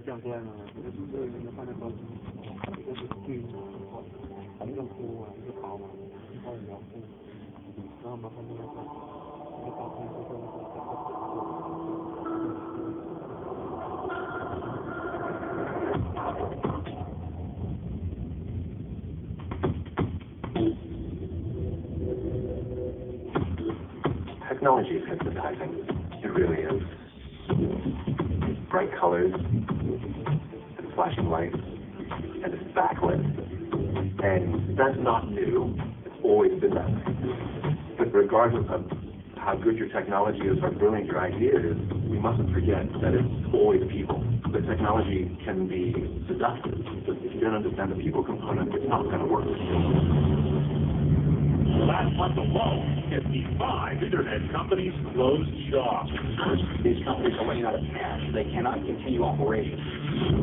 这样过来呢，就是放在桌子，一个是锯，一个铺啊，一个刨嘛，还有描述，然后麻烦那个一个刀片就做那个。Technology is hypnotizing. It really is. Bright colors, and flashing lights, and it's backlit. And that's not new. It's always been that way. But regardless of how good your technology is, how brilliant your idea is, we mustn't forget that it's always people. The technology can be seductive, but if you don't understand the people component, it's not going to work. Last month alone, 55 internet companies closed shop. These companies are running out of cash. They cannot continue operations.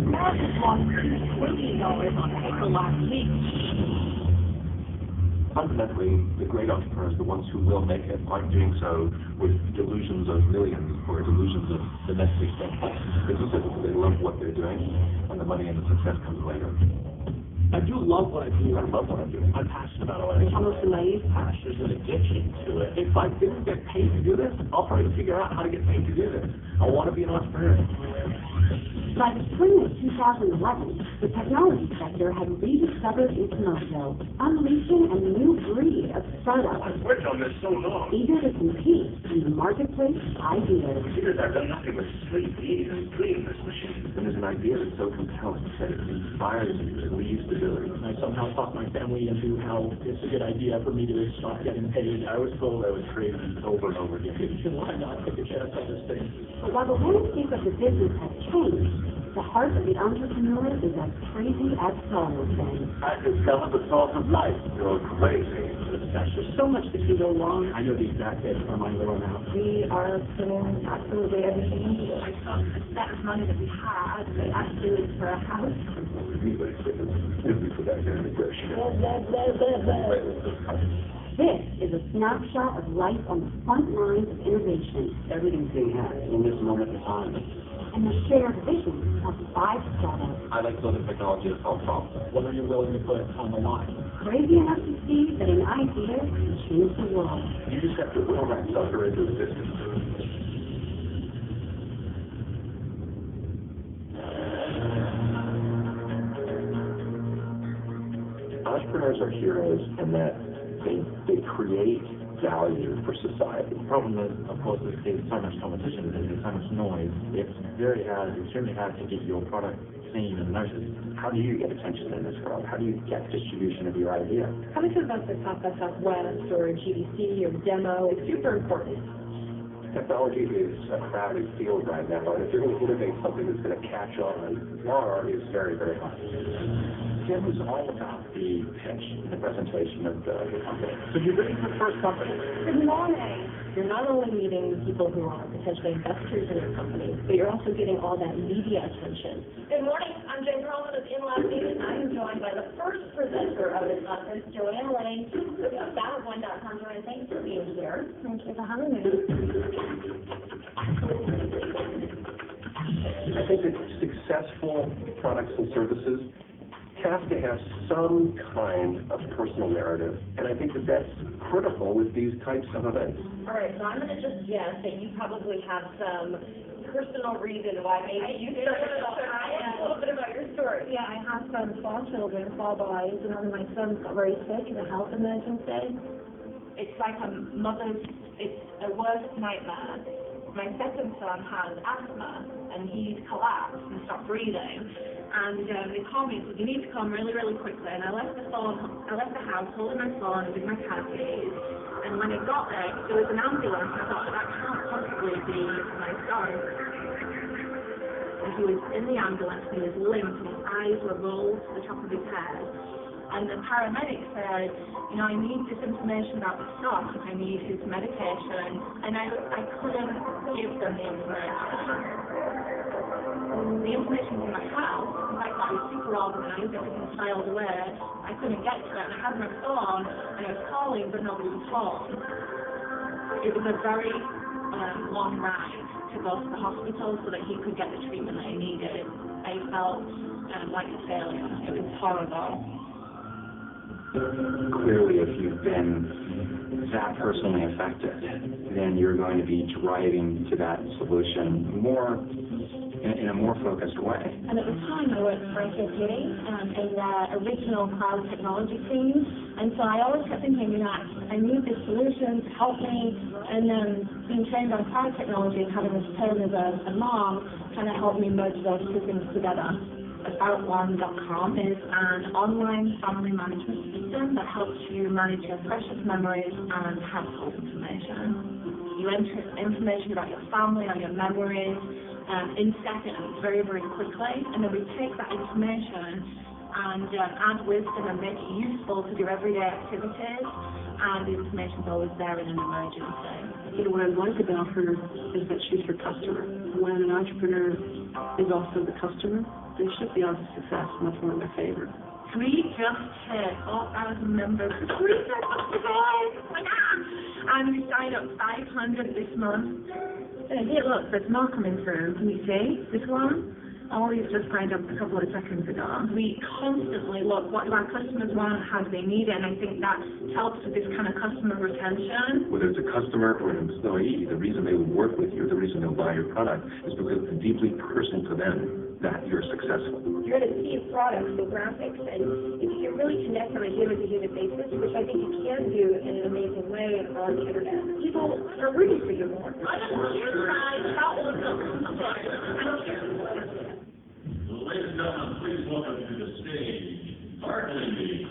Microsoft lost $2 trillion on paper last week. Fundamentally, the great entrepreneurs, the ones who will make it, aren't doing so with delusions of millions or delusions of domestic success. They do so because they love what they're doing, and the money and the success comes later. I do love what I do. I love what I'm doing. I'm passionate about it. It's almost a naive passion. There's an addiction to it. If I didn't get paid to do this, I'll try to figure out how to get paid to do this. I want to be an entrepreneur. By the spring of 2011, the technology sector had rediscovered its motto, unleashing a new breed of startups. I've worked on this so long. Eager to compete in the marketplace of ideas. Because I've done nothing but sleep, eat, and clean this machine. And there's an idea that's so compelling that it inspires you, it leaves stability. I somehow talked my family into how it's a good idea for me to start getting paid. I was told I was crazy over and over again. Why not take a chance on this thing? But while the landscape of the business has changed, the heart of the entrepreneur is as crazy as Saul was saying. I discovered the source of life. You're crazy. There's so much that can go wrong. I know the exact date for my little now. We are putting absolutely everything into it. That was money that we had, but actually it's for a house. This is a snapshot of life on the front lines of innovation. Everything's being hacked in this moment in time. And the shared vision of 5 startups. I like building technology to solve problems. What are you willing to put on the line? Crazy enough to see that an idea can change the world. You just have to will that sucker into existence. Entrepreneurs are heroes in that they create value for society. The problem is, of course, there's so much competition, there's so much noise. It's very hard, extremely hard to get your product seen and noticed. How do you get attention in this world? How do you get distribution of your idea? Coming to events like South by Southwest or GDC or demo is super important. Technology is a crowded field right now, and if you're going to innovate something that's going to catch on, bar is very, very high. Jim was all about the pitch and the presentation of the company. So you're looking for the first company. Good morning. You're not only meeting people who are potentially investors in your company, but you're also getting all that media attention. Good morning. I'm Jen Perlman of InLab News, and I am joined by the first presenter of this conference, Joanne Lane of About1.com. Joanne, thanks for being here. Thank you for having me. I think that successful products and services have to have some kind of personal narrative, and I think that that's critical with these types of events. All right, so I'm going to just guess that you probably have some personal reason why maybe you started a little bit about your story. Yeah, I have some small children, small boys, and one of my sons got very sick in a health emergency. It's like it's a worst nightmare. My second son has asthma, and he's collapsed and stopped breathing. And they called me and said, you need to come really, really quickly. And I left the house holding my phone with my car keys. And when I got there was an ambulance. I thought, that can't possibly be my son. And he was in the ambulance, and he was limp, and his eyes were rolled to the top of his head. And the paramedic said, I need this information about the stock, I need his medication, and I couldn't give them the information. The information was in my house. In fact, I was super organized, everything filed away. I couldn't get to it, and I had my phone, and I was calling, but nobody was home. It was a very long ride. to go to the hospital so that he could get the treatment that he needed. I felt like a failure. It was horrible. Clearly, if you've been that personally affected, then you're going to be driving to that solution in a more focused way. And at the time, I worked for SAP in the original cloud technology team, and so I always kept thinking, I need this solution to help me, and then being trained on cloud technology and having this turn as a mom kind of helped me merge those two things together. AboutOne.com is an online family management system that helps you manage your precious memories and household information. You enter information about your family or your memories in seconds, very, very quickly, and then we take that information and add wisdom and make it useful to your everyday activities, and the information's always there in an emergency. What I like about her is that she's her customer. When an entrepreneur is also the customer, they should be on to success, and that's one of my favorites. We just hit 4,000 members today, and we signed up 500 this month. Hey, look, there's more coming through. Can you see this one? Ollie's just signed up a couple of seconds ago. We constantly look what do our customers want, how do they need it, and I think that helps with this kind of customer retention. Whether it's a customer or an employee, the reason they would work with you, the reason they'll buy your product is because it's deeply personal to them that you're successful. You're going to see products, the graphics, and if you can really connect on a human-to-human basis, which I think you can do in an amazing way on the internet, people are rooting for you more. Ladies and gentlemen, please welcome to the stage, Bartley.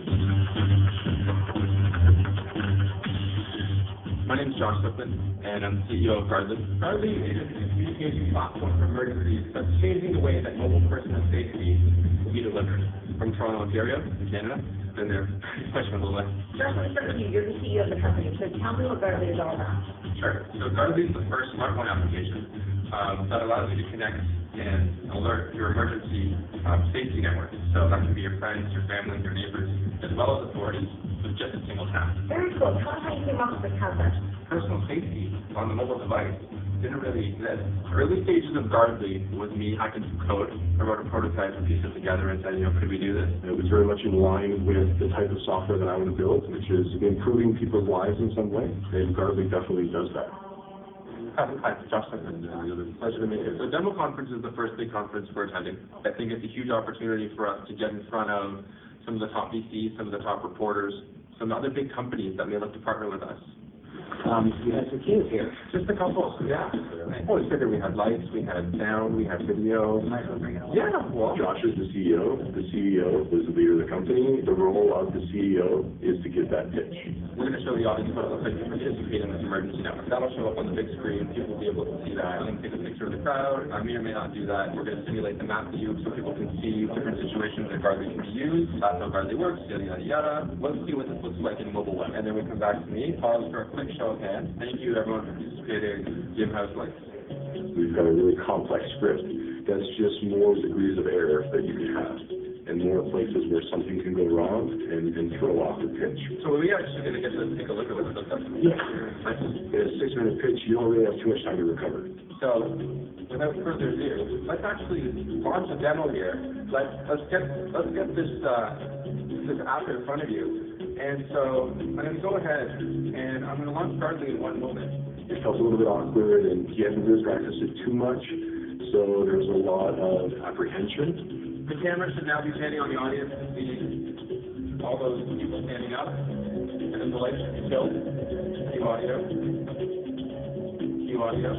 My name is Josh Lipman, and I'm the CEO of Gardly. Gardly is a communication platform for emergencies that's changing the way that mobile personal safety will be delivered. From Toronto, Ontario, Canada, and they're questionable way. Josh, let me start with you. You're the CEO of the company, so tell me what Gardly is all about. Sure. So Gardly is the first smartphone application that allows you to connect and alert your emergency safety network. So that can be your friends, your family, your neighbors, as well as authorities with just a single tap. Very cool. Tell us how you came up with this concept. Personal safety on the mobile device didn't really exist. Early stages of Gardly was me hacking some code. I wrote a prototype and pieced it together and said, could we do this? It was very much in line with the type of software that I want to build, which is improving people's lives in some way, and Gardly definitely does that. Hi, Josh Lipman. Pleasure to meet you. The demo conference is the first big conference we're attending. I think it's a huge opportunity for us to get in front of some of the top VCs, some of the top reporters, some other big companies that may look to partner with us. We had some cues here. Just a couple, yeah. Oh, we figured we had lights, we had sound, we had video. Yeah, well. Josh is the CEO. The CEO is the leader of the company. The role of the CEO is to give that pitch. We're going to show the audience what it looks like to participate in this emergency network. That'll show up on the big screen. People will be able to see that. I'm going to take a picture of the crowd. I may or may not do that. We're going to simulate the map view so people can see different situations that Gardly can be used. That's how Gardly works, yada, yada, yada. Let's see what this looks like in mobile web. And then we come back to me, pause for a quick show of hands. Thank you, everyone, for participating. Jim, how's life? We've got a really complex script. That's just more degrees of error that you can have, and more places where something can go wrong and throw off the pitch. So we actually going to get to take a look at what it looks like. Yeah. In a 6-minute pitch, you don't really have too much time to recover. So, without further ado, let's actually launch a demo here. Let's get this app in front of you. And so I'm going to go ahead and I'm going to launch Gardly in one moment. It felt a little bit awkward and he hadn't really practiced it too much, so there's a lot of apprehension. The camera should now be standing on the audience to see all those people standing up. And then the lights should be killed. Cue audio. Cue audio.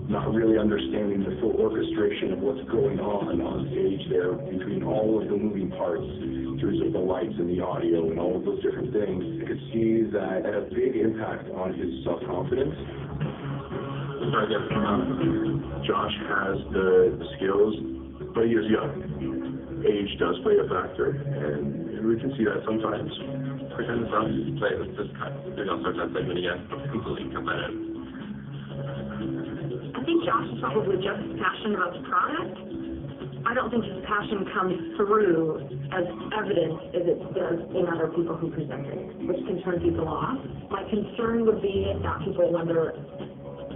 Not really understanding the full orchestration of what's going on stage there between all of the moving parts in terms of the lights and the audio and all of those different things. I could see that had a big impact on his self-confidence. Josh has the skills, but he is young. Age does play a factor, and we can see that sometimes. Pretend for us to play with this cut. Maybe I'll start that segment again. Completely cut that out. I think Josh is probably just as passionate about the product. I don't think his passion comes through as evident as it does in other people who present it, which can turn people off. My concern would be that people wonder,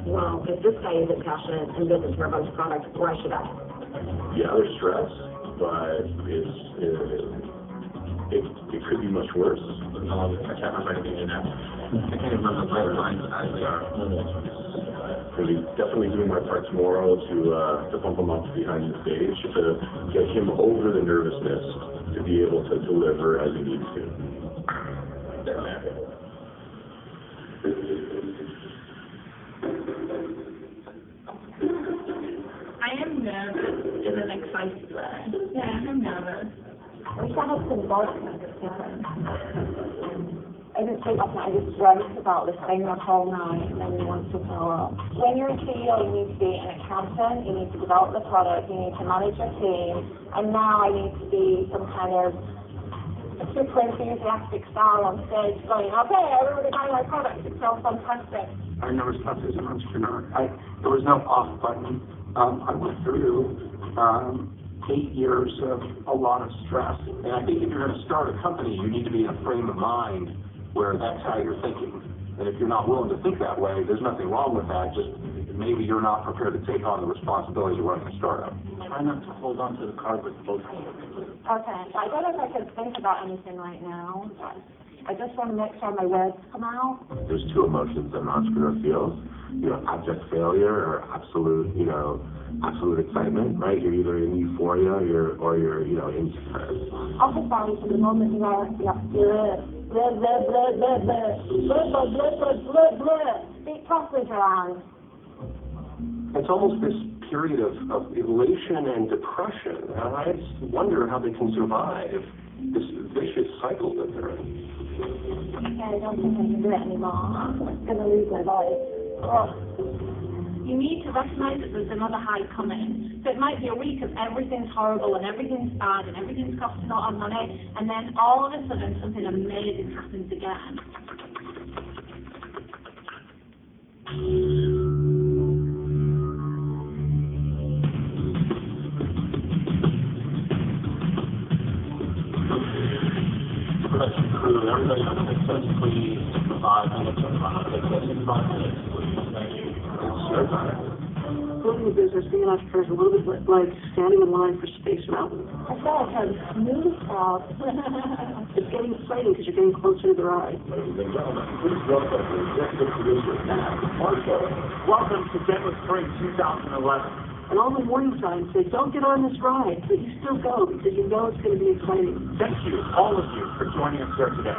well, if this guy isn't passionate and doesn't care about his product, why should I? Yeah, there's stress, but it could be much worse. I can't remember anything in that. I can't remember my lines as they are. I'll be definitely doing my part tomorrow to bump him up behind the stage, to get him over the nervousness, to be able to deliver as he needs to. I am nervous in an excited way. Yeah, I'm nervous. We should have some work different. I didn't sleep last night, I just dreamt about this thing the whole night and then you want to throw up. When you're a CEO, you need to be an accountant, you need to develop the product, you need to manage your team, and now I need to be some kind of super enthusiastic star on stage going, okay, everybody buy my product, it's so fantastic. I never stopped as an entrepreneur. There was no off button. I went through 8 years of a lot of stress. And I think if you're going to start a company, you need to be in a frame of mind where that's how you're thinking. And if you're not willing to think that way, there's nothing wrong with that. Just maybe you're not prepared to take on the responsibilities of running a startup. Try not to hold on to the card with both hands. Okay, so I don't know if I can think about anything right now, but I just want to make sure my words come out. There's two emotions that an entrepreneur feels. Abject failure or absolute excitement, right? You're either in euphoria or you're in surprise. Office value for the moment you are, blah, blah, blah, blah, blah, blah, blah, blah, blah, blah, blah. Speak properly, Joanne. It's almost this period of elation and depression. And I just wonder how they can survive this vicious cycle that they're in. Okay, I don't think I can do it anymore. I'm going to lose my voice. Oh. You need to recognize that there's another high coming. So it might be a week of everything's horrible and everything's bad and everything's costing a lot of money, and then all of a sudden something amazing happens again. Production crew, everybody on the success, please. 5 minutes of fun. 5 minutes, please. Thank you. Building a business, being an entrepreneur is a little bit like standing in line for Space Mountain. I feel like I'm smooth out. It's getting exciting because you're getting closer to the ride. Ladies and gentlemen, please welcome the executive producer, Marshall. Welcome to Denver Spring 2011. And all the warning signs say, don't get on this ride, but you still go because you know it's going to be exciting. Thank you, all of you, for joining us here today.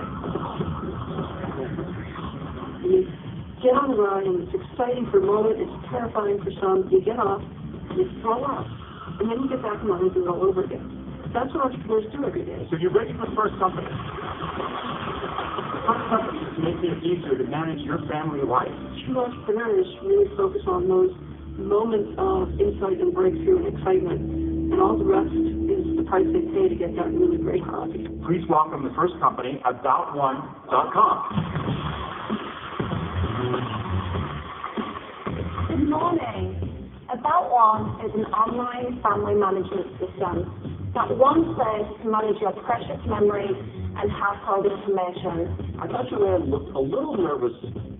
You get on the ride, and it's exciting for a moment, it's terrifying for some. You get off, you throw up, and then you get back on and do it all over again. That's what entrepreneurs do every day. So you're ready for the first company. The first company is making it easier to manage your family life. True entrepreneurs really focus on those moments of insight and breakthrough and excitement, and all the rest is the price they pay to get that really great coffee. Please welcome the first company, AboutOne.com. Good morning. About One is an online family management system. That one place to manage your precious memories and household information. I thought Joanne looked a little nervous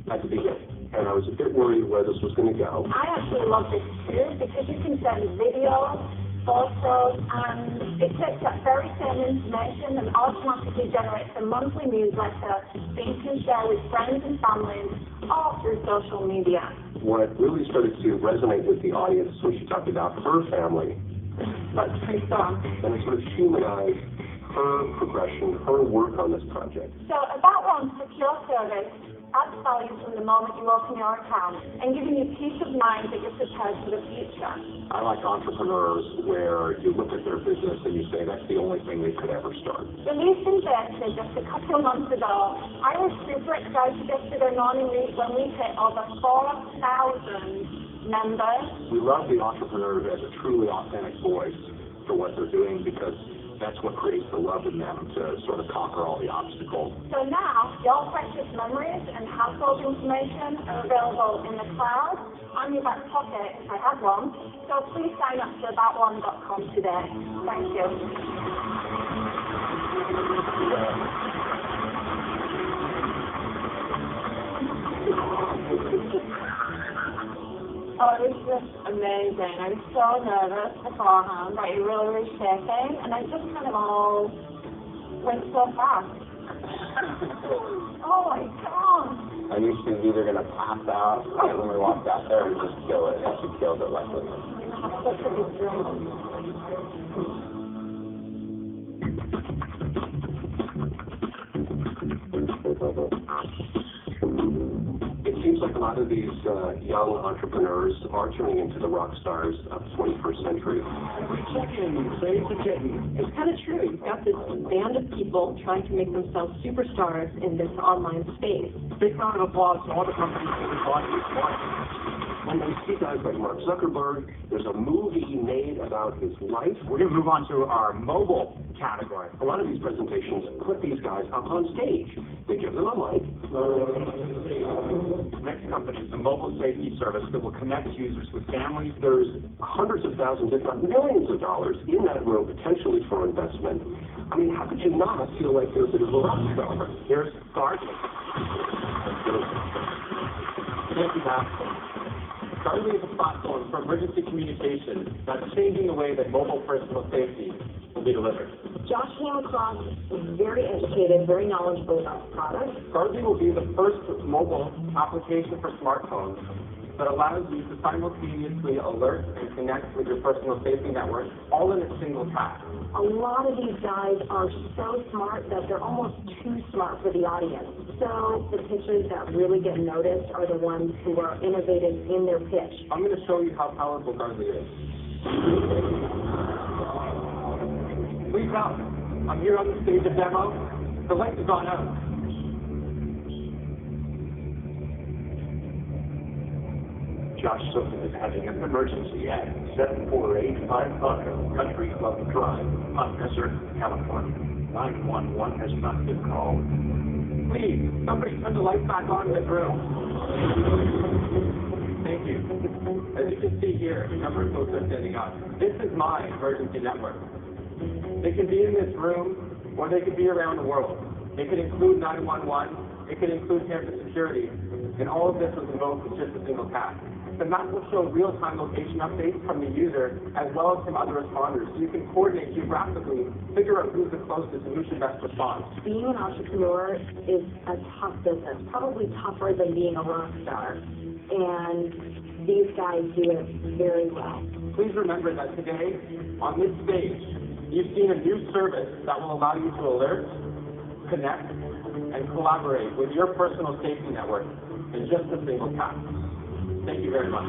at the beginning, and I was a bit worried where this was going to go. I actually love this too because you can send videos, photos, and it takes that very same information and automatically generates a monthly newsletter that you can share with friends and families all through social media. What really started to resonate with the audience when she talked about her family, Let's trace on. and it sort of humanized her progression, her work on this project. So About One's secure service adds value from the moment you open your account and giving you peace of mind that you're prepared for the future. I like entrepreneurs where you look at their business and you say that's the only thing they could ever start. Released in beta just a couple of months ago, I was super excited yesterday morning when we hit over 4,000 members. We love the entrepreneur who has a truly authentic voice for what they're doing because that's what creates the love in them to sort of conquer all the obstacles. So now, your precious memories and household information are available in the cloud, on your back pocket if I have one. So please sign up to aboutone.com today. Thank you. Oh, it was just amazing. I was so nervous beforehand. Like, it really was shaking, and it just kind of all went so fast. Oh my God! I knew she was either going to pass out right when we walked out there or just kill it, and she killed it luckily. Such a big dream. It seems like a lot of these young entrepreneurs are turning into the rock stars of the 21st century. It's kind of true. You've got this band of people trying to make themselves superstars in this online space. Big round of applause to all the companies that we bought this morning. When we see guys like Mark Zuckerberg, there's a movie made about his life. We're going to move on to our mobile category. A lot of these presentations put these guys up on stage. They give them a mic. Next company is the mobile safety service that will connect users with families. There's hundreds of thousands, if not millions of dollars in that room potentially for investment. I mean, how could you not feel like you're a bit of a rock star? Here's Gartner. Thank you, Matt. Gartner is a platform for emergency communication that's changing the way that mobile personal safety will be delivered. Josh came across very educated, very knowledgeable about the product. Gartner will be the first mobile application for smartphones that allows you to simultaneously alert and connect with your personal safety network all in a single tap. A lot of these guys are so smart that they're almost too smart for the audience. So the pitches that really get noticed are the ones who are innovative in their pitch. I'm going to show you how powerful Gartner is. Please out. I'm here on the stage of demo. The lights have gone out. Josh Sutton is having an emergency at 74855 Country Club Drive, Mount Desert, California. 911 has not been called. Please, somebody turn the lights back on in this room. Thank you. As you can see here, a number of folks are standing up. This is my emergency network. They can be in this room, or they could be around the world. It could include 911. It could include campus security. And all of this was invoked with just a single tap. The map will show real-time location updates from the user as well as from other responders, so you can coordinate geographically, figure out who's the closest and who should best respond. Being an entrepreneur is a tough business, probably tougher than being a rock star. And these guys do it very well. Please remember that today, on this stage, you've seen a new service that will allow you to alert, connect, and collaborate with your personal safety network in just a single tap. Thank you very much.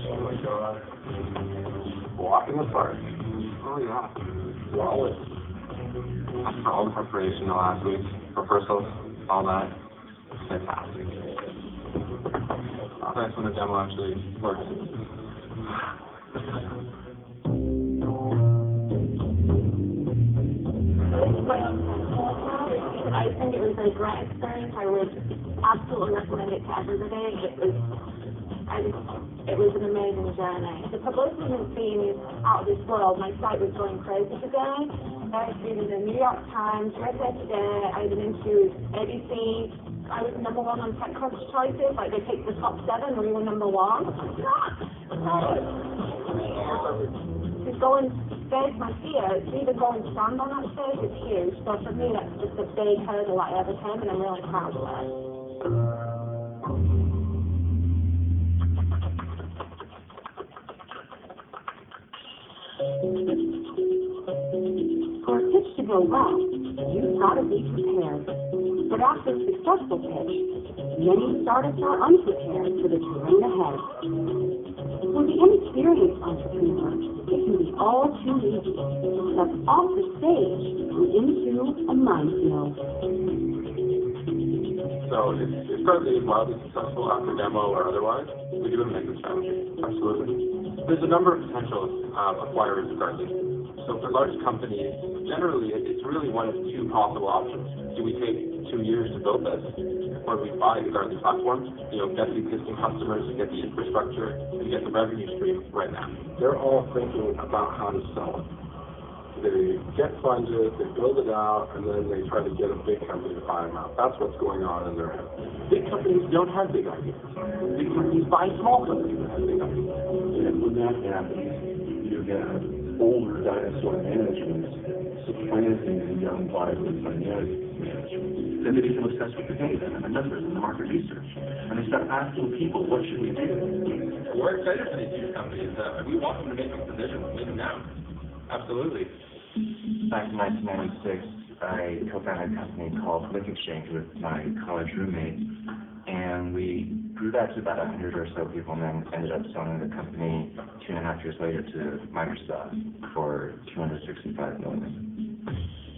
Oh my God. Walk in the park. Oh, yeah. Flawless. After all the preparation the last week, rehearsals, all that, fantastic. Nice when the demo actually works. I think it was a great experience. I would absolutely recommend it to everybody. It was an amazing journey. The publicity has been out of this world. My site was going crazy today. I've been in the New York Times, USA Today. I've been into ABC. I was #1 on TechCrunch choices. Like, they picked the top 7 and we were #1. To go and face my fear, to even go and stand on that stage is huge. So for me, that's just a big hurdle I overcame, and I'm really proud of it. For a pitch to go well, you've got to be prepared. But after a successful pitch, many startups are unprepared for the terrain ahead. For the inexperienced entrepreneur, it can be all too easy to step off the stage and into a minefield. So it's currently wildly successful after demo or otherwise. We do make this challenging. Absolutely. There's a number of potential acquirers of Gartner. So for large companies, generally it's really one of two possible options. Do we take 2 years to build this, or we buy the Gartner platform, get the existing customers, get the infrastructure, and get the revenue stream right now? They're all thinking about how to sell it. They get funded, they build it out, and then they try to get a big company to buy them out. That's what's going on in their head. Big companies don't have big ideas. Big companies buy small companies that have big ideas. And when that happens, you have older dinosaur management supplanting the young, vibrant, dynamic management. Then they become obsessed with the data and the numbers and the market research. And they start asking people, what should we do? We're excited for these huge companies. We want them to make these decisions, make them now. Absolutely. Back in 1996, I co-founded a company called Click Exchange with my college roommate, and we grew that to about 100 or so people, and then ended up selling the company 2.5 years later to Microsoft for $265 million.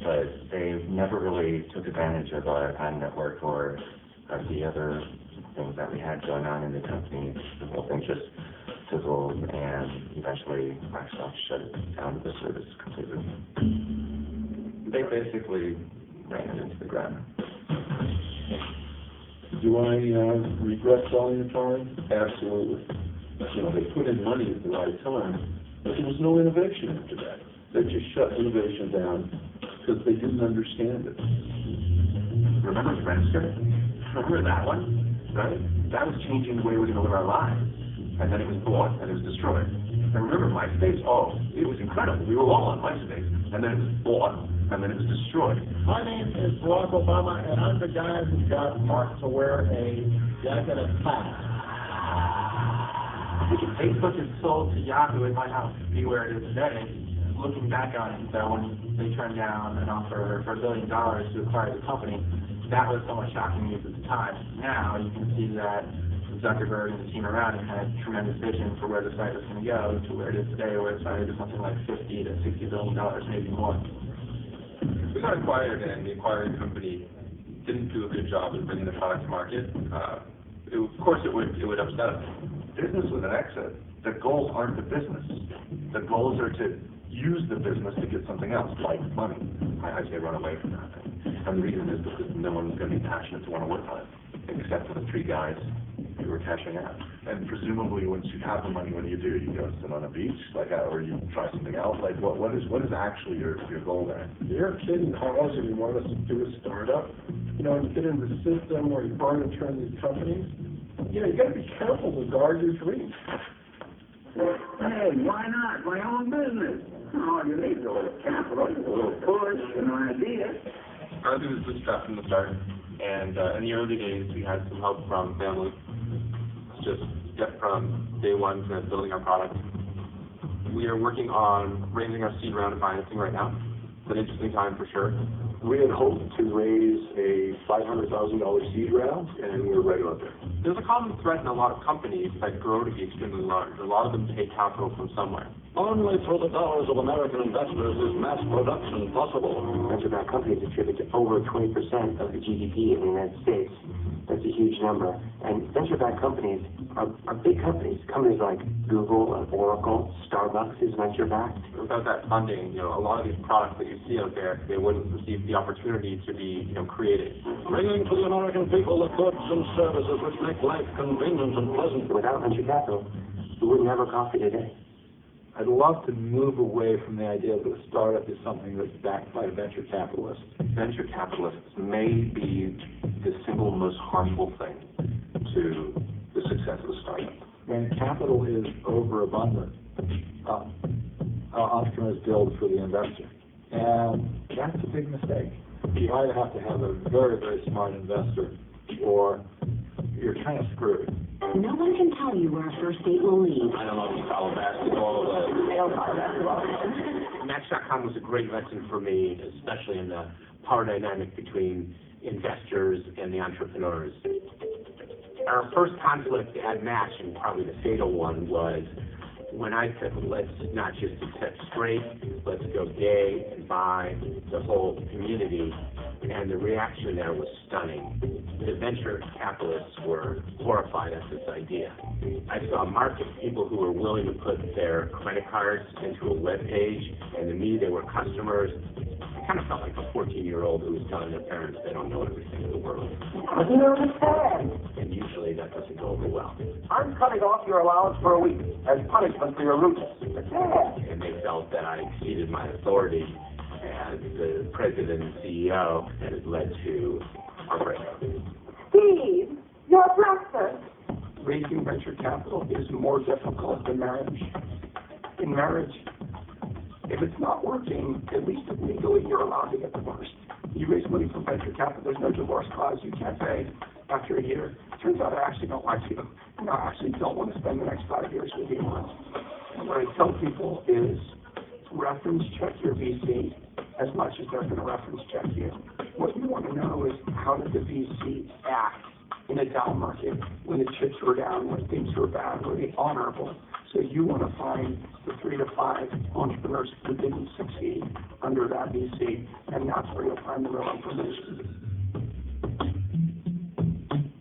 But they never really took advantage of our ad network or of the other things that we had going on in the company. The whole thing just fizzled, and eventually Microsoft shut it down, the service completely. They basically ran it into the ground. Do I regret selling the time? Absolutely. You know, they put in money at the right time, but there was no innovation after that. They just shut innovation down because they didn't understand it. Remember Friendster? Remember that one? Right? That was changing the way we're going to live our lives. And then it was bought and it was destroyed. And remember MySpace? Oh, it was incredible. We were all on MySpace. And then it was bought and then it was destroyed. My name is Barack Obama, and I'm the guy who got Mark to wear a jacket and tie. Facebook is sold to Yahoo. It might not be where it is today. Looking back on it, though, when they turned down an offer for $1 billion to acquire the company, that was somewhat shocking news at the time. Now you can see that Zuckerberg and the team around him had tremendous vision for where the site was going to go to where it is today, where it's valued at something like $50 to $60 billion, maybe more. We got acquired, and the acquiring company didn't do a good job of bringing the product to market. Of course, it would upset us. Business with an exit, the goals aren't the business. The goals are to use the business to get something else, like money. I say run away from that thing. And the reason is because no one's going to be passionate to want to work on it, except for the 3 guys who were cashing out. And presumably, once you have the money, what do? You go sit on a beach, or you try something else? Like, what is actually your goal there? You're kidding, Carlos, if you want us to do a startup. You know, you get in the system where you burn and turn these companies. You know, you got to be careful to guard your dreams. Hey, why not? My own business. All you need is a little capital, a little push, an idea. Our business was bootstrapped from the start, and in the early days, we had some help from family. Just get from day one to building our product. We are working on raising our seed round of financing right now. It's an interesting time for sure. We had hoped to raise a $500,000 seed round, and we were right about there. There's a common thread in a lot of companies that grow to be extremely large. A lot of them take capital from somewhere. Only through the dollars of American investors is mass production possible. Venture-backed companies attribute to over 20% of the GDP in the United States. That's a huge number. And venture-backed companies are big companies. Companies like Google, Oracle, Starbucks is venture-backed. Without that funding, a lot of these products that you see out there, they wouldn't receive the opportunity to be, created. Bringing to the American people the goods and services which make life convenient and pleasant. Without venture capital, we wouldn't have a coffee today. I'd love to move away from the idea that a startup is something that's backed by venture capitalists. Venture capitalists may be the single most harmful thing to the success of a startup. When capital is overabundant, entrepreneurs build for the investor. And that's a big mistake. You either have to have a very, very smart investor, or you're kind of screwed. No one can tell you where a first date will lead. I don't know if you follow basketball. I don't follow basketball. Match.com was a great lesson for me, especially in the power dynamic between investors and the entrepreneurs. Our first conflict at Match, and probably the fatal one, was when I said, let's not just accept straight, let's go gay and bi, the whole community. And the reaction there was stunning. The venture capitalists were horrified at this idea. I saw market people who were willing to put their credit cards into a web page, and to me they were customers, kind of felt like a 14-year-old who was telling their parents they don't know everything in the world. I don't understand. And usually that doesn't go over well. I'm cutting off your allowance for a week as punishment for your rudeness. And they felt that I exceeded my authority as the president and CEO, and it led to our breakup. Steve, you're breakfast. Raising venture capital is more difficult than marriage. In marriage, if it's not working, at least legally you're allowed to get divorced. You raise money from venture capital, there's no divorce clause, you can't pay after a year. Turns out I actually don't like you. And I actually don't want to spend the next 5 years with you. And what I tell people is reference check your VC as much as they're going to reference check you. What you want to know is how did the VC act in a down market when the chips were down, when things were bad, were they honorable? So you want to find the 3 to 5 entrepreneurs who didn't succeed under that VC, and that's where you'll find the real information.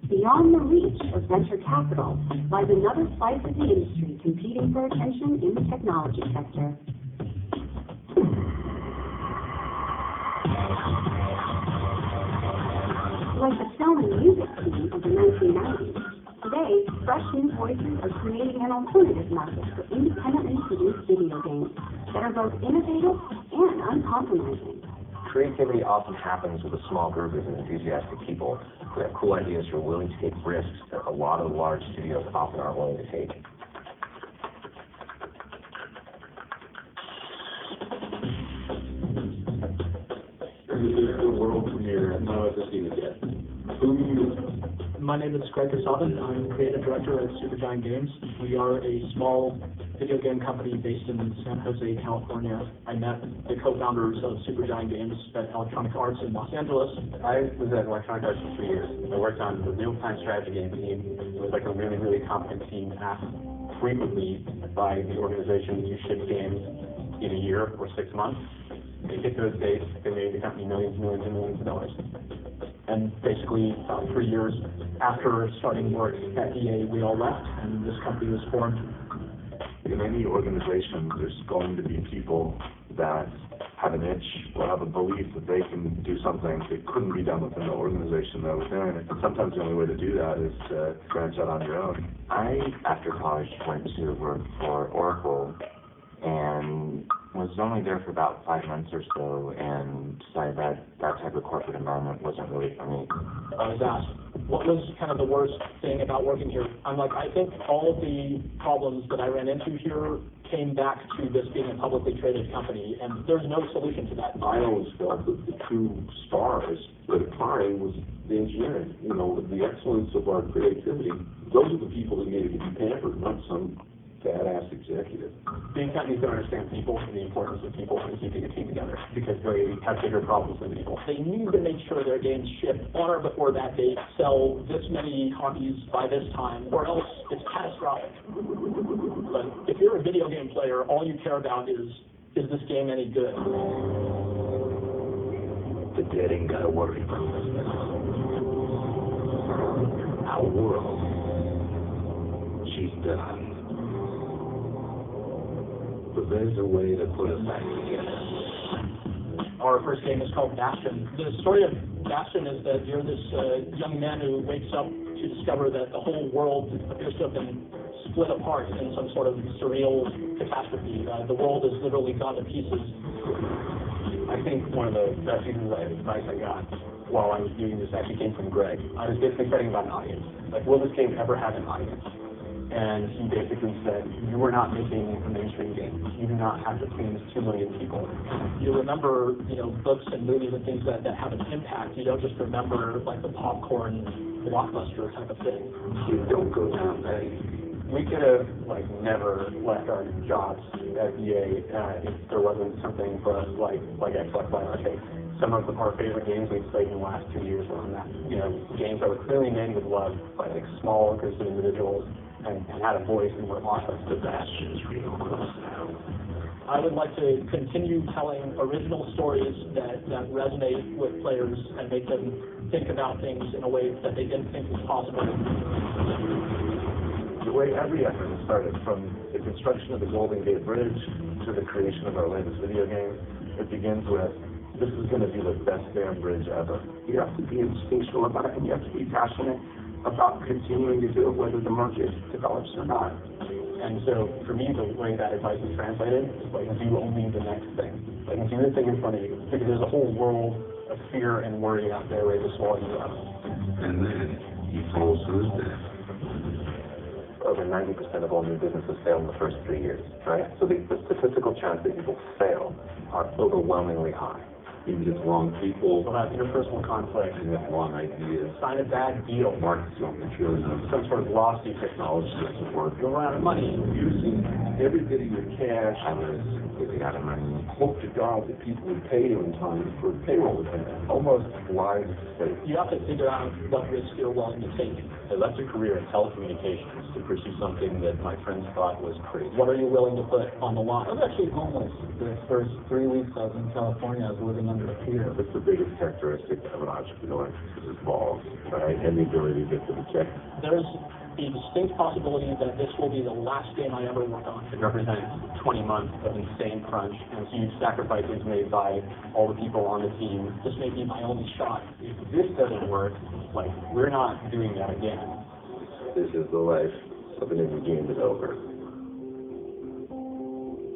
Beyond the reach of venture capital lies another slice of the industry competing for attention in the technology sector. Like the film and music scene of the 1990s, today, fresh new voices are creating an alternative market for independently produced video games that are both innovative and uncompromising. Creativity often happens with a small group of enthusiastic people who have cool ideas, who are willing to take risks that a lot of large studios often aren't willing to take. This is the world premiere. None of us have seen it yet. My name is Greg Kasavin. I'm creative director at Supergiant Games. We are a small video game company based in San Jose, California. I met the co-founders of Supergiant Games at Electronic Arts in Los Angeles. I was at Electronic Arts for 3 years. I worked on the real-time strategy game team. It was like a really, really competent team asked frequently by the organization to ship games in a year or 6 months. They hit those dates, they made the company millions and millions of dollars. And basically, about 3 years after starting work at EA, we all left, and this company was formed. In any organization, there's going to be people that have an itch or have a belief that they can do something that couldn't be done within the organization that was in. And sometimes the only way to do that is to branch out on your own. I, after college, went to work for Oracle and was only there for about 5 months or so and decided that that type of corporate environment wasn't really for me. I was asked, what was kind of the worst thing about working here? I'm like, I think all of the problems that I ran into here came back to this being a publicly traded company, and there's no solution to that. I always felt that the two stars that defined was the engineering. You know, the excellence of our creativity. Those are the people that needed to be pampered, not some badass executive. Being companies don't understand people and the importance of people and keeping a team together because they have bigger problems than people. They need to make sure their games ship on or before that date, sell this many copies by this time, or else it's catastrophic. But if you're a video game player, all you care about is this game any good? The dead ain't gotta worry about us. Our world, she's done. But there's a way to put us back together. Our first game is called Bastion. The story of Bastion is that you're this young man who wakes up to discover that the whole world appears to have been split apart in some sort of surreal catastrophe. The world is literally gone to pieces. I think one of the best pieces of advice I got while I was doing this actually came from Greg. I was basically studying about an audience. Like, will this game ever have an audience? And he basically said, you are not making a mainstream game. You do not have to please 2 million people. You remember, books and movies and things that have an impact. You don't just remember, like, the popcorn blockbuster type of thing. You don't go down there. We could have, never left our jobs at EA if there wasn't something for us like Xbox Live Arcade. Some of our favorite games we've played in the last 2 years were on that. Games that were clearly made with love by, small groups of individuals. And had a voice and were awesome. The Bastion's real close now. I would like to continue telling original stories that resonate with players and make them think about things in a way that they didn't think was possible. The way every effort has started, from the construction of the Golden Gate Bridge to the creation of our latest video game, it begins with this is going to be the best damn bridge ever. You have to be instinctual about it, and you have to be passionate about continuing to do it, whether the market develops or not. And so, for me, the way that advice is translated is like, do only the next thing. Like, do the thing in front of you. Because there's a whole world of fear and worry out there ready to swallow you up. And then he falls to his death. Over 90% of all new businesses fail in the first 3 years, right? So the statistical chance that people fail are overwhelmingly high. You get wrong people. You'll have interpersonal conflict. You have wrong ideas. Sign a bad deal. Markets don't materially know. Some sort of lawsuit. Technology doesn't work. You'll run out of money. Using every bit of your cash. I was completely out of money. Hope to God that people would pay you in time for payroll to pay. Almost blind state. You have to figure out what risk you're willing to take. I left a career in telecommunications to pursue something that my friends thought was crazy. What are you willing to put on the line? I was actually homeless the first 3 weeks I was in California. I was living under a pier. That's the biggest characteristic of an entrepreneur, is balls, right? And the ability to get to the check. There's a distinct possibility that this will be the last game I ever work on. It represents 20 months of insane crunch and huge sacrifices made by all the people on the team. This may be my only shot. If this doesn't work, like, we're not doing that again. This is the life of an indie game developer.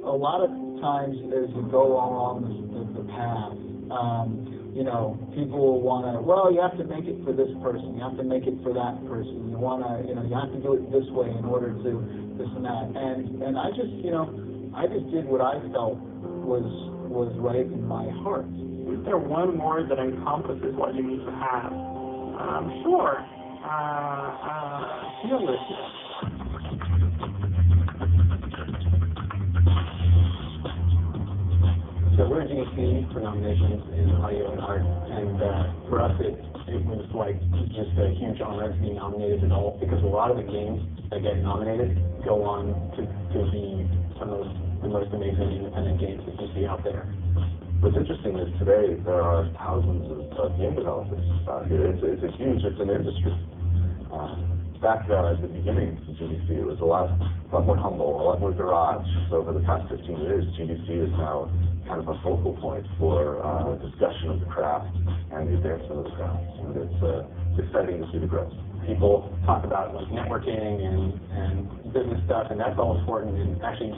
A lot of times as you go along the path, you know, people will want to, well, you have to make it for this person, you have to make it for that person, you want to, you know, you have to do it this way in order to this and that. And I just, you know, I just did what I felt was right in my heart. Is there one word that encompasses what you need to have? Sure. Fearlessness. So we're in GDC for nominations in audio and art, and for us it was like just a huge honor to be nominated at all, because a lot of the games that get nominated go on to be some of the most amazing independent games that you see out there. What's interesting is today there are thousands of game developers out here. It's an industry. Back at the beginning of GDC, it was a lot more humble, a lot more garage. So for the past 15 years, GDC is now kind of a focal point for discussion of the craft and the advancement of the craft. And it's exciting to see the growth. People talk about like networking and business stuff, and that's all important. And actually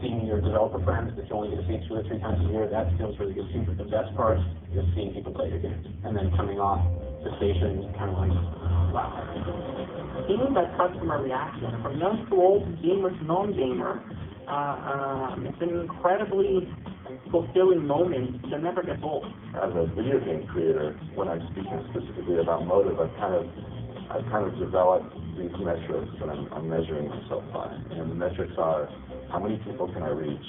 seeing your developer friends that you only get to see 2 or 3 times a year, that feels really good too. But the best part is seeing people play your games. And then coming off the station, kind of like, wow. Seeing that customer reaction from young to old, gamer to non-gamer, it's an incredibly fulfilling moment that never gets old. As a video game creator, when I'm speaking specifically about motive, I've kind of developed these metrics that I'm measuring myself by. And the metrics are, how many people can I reach,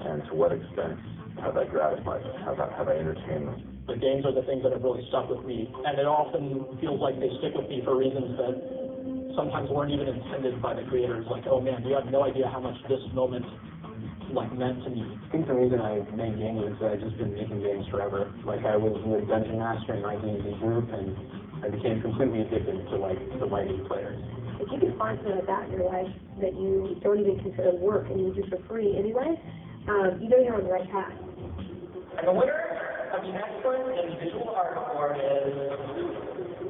and to what extent have I gratified them, have I entertained them? The games are the things that have really stuck with me, and it often feels like they stick with me for reasons that sometimes weren't even intended by the creators. Like, oh man, you have no idea how much this moment like meant to me. I think the reason I made games is that I've just been making games forever. Like I was the dungeon master in my D&D group, and I became completely addicted to like the lighting players. If you can find something like that in your life that you don't even consider work and you do for free anyway, you know you're on the right path. And the winner of the excellent individual art award is